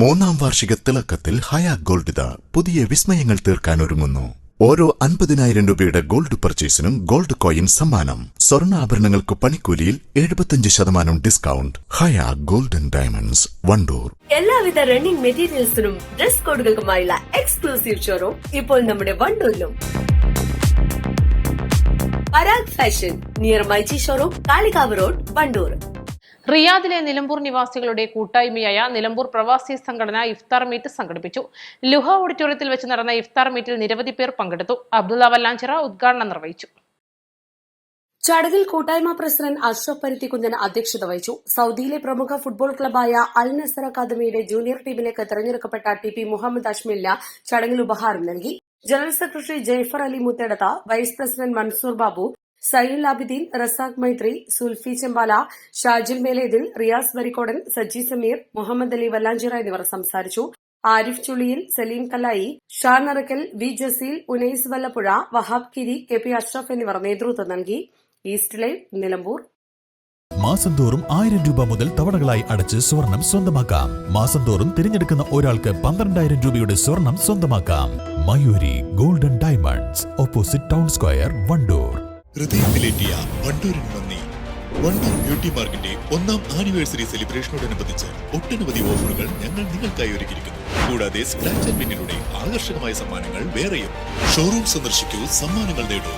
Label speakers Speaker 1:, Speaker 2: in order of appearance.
Speaker 1: മൂന്നാം വാർഷിക തിളക്കത്തിൽ ഹയ ഗോൾഡ് പുതിയ വിസ്മയങ്ങൾ തീർക്കാൻ ഒരുങ്ങുന്നു. ഓരോ 50,000 രൂപയുടെ ഗോൾഡ് പർച്ചേസിനും ഗോൾഡ് കോയിൻ സമ്മാനം. സ്വർണ്ണാഭരണങ്ങൾക്ക് പണിക്കൂലിയിൽ 75% discount. Haya golden diamonds, Wandoor.
Speaker 2: എല്ലാവിധ റണ്ണിംഗ് മെറ്റീരിയൽസിനും ഡ്രസ് കോഡുകൾക്കുമായുള്ള എക്സ്ക്ലൂസീവ് ഷോറൂം ഇപ്പോൾ നമ്മുടെ വണ്ടൂരിലും. Parag fashion near myG showroom, Kalikavu road, Wandoor.
Speaker 3: റിയാദിലെ നിലമ്പൂർ നിവാസികളുടെ കൂട്ടായ്മയായ നിലമ്പൂർ പ്രവാസി സംഘടന ഇഫ്താർ മീറ്റ് സംഘടിപ്പിച്ചു. ലുഹ ഓഡിറ്റോറിയത്തിൽ വെച്ച് നടന്ന ഇഫ്താർ മീറ്റിൽ നിരവധി പേർ പങ്കെടുത്തു. അബ്ദുള്ള വല്ലാഞ്ചിറ ഉദ്ഘാടനം നിർവഹിച്ചു.
Speaker 2: ചടങ്ങിൽ കൂട്ടായ്മ പ്രസിഡന്റ് അഷ്റഫ് പരുത്തിക്കുഞ്ഞൻ അധ്യക്ഷത വഹിച്ചു. സൌദിയിലെ പ്രമുഖ ഫുട്ബോൾ ക്ലബായ അൽ നസർ അക്കാദമിയുടെ ജൂനിയർ ടീമിലേക്ക് തെരഞ്ഞെടുക്കപ്പെട്ട ടി പി മുഹമ്മദ് അഷ്മിലിന് ചടങ്ങിൽ ഉപഹാരം നൽകി. General secretary Jaifar Ali Muthedath, vice president Mansoor Babu, Zainul Abideen, Razak Maithri, Sulfi Chembala, Shajil Melethil, Riyas Varikkodan, Saji Sameer, Muhammad Ali Vallanchira എന്നിവർ സംസാരിച്ചു. Arif Chulliyil, Saleem Kallayi, Sha Narakkal, V Jaseel, Unais Vallappuzha, Wahab Kiri, K P Ashraf എന്നിവർ നേതൃത്വം നൽകി. East live, Nilambur.
Speaker 4: മാസം തോറും 1000 രൂപ മുതൽ തവണകളായി അടച്ച് സ്വർണം സ്വന്തമാക്കാം. മാസം തോറും തിരഞ്ഞെടുക്കുന്ന ഒരാൾക്ക് 12,000 രൂപയുടെ സ്വർണം സ്വന്തമാക്കാം. Mayuri golden diamonds, opposite town square, Wandoor.
Speaker 5: ഹൃദയത്തിലേറ്റിയ വണ്ടൂരിന് നന്ദി. വണ്ടൂർ ബ്യൂട്ടി പാർക്കിന്റെ 1ാം ആനിവേഴ്സറി സെലിബ്രേഷനോടനുബന്ധിച്ച് ഒട്ടനവധി ഓഫറുകൾ ഞങ്ങൾ നിങ്ങൾക്കായി ഒരുക്കിയിരിക്കുന്നു. കൂടാതെ സ്ക്രാച്ച് ആൻഡ് വിന്നിലൂടെ ആകർഷകമായ സമ്മാനങ്ങൾ വേറെയും. ഷോറൂം സന്ദർശിക്കൂ, സമ്മാനങ്ങൾ നേടൂ.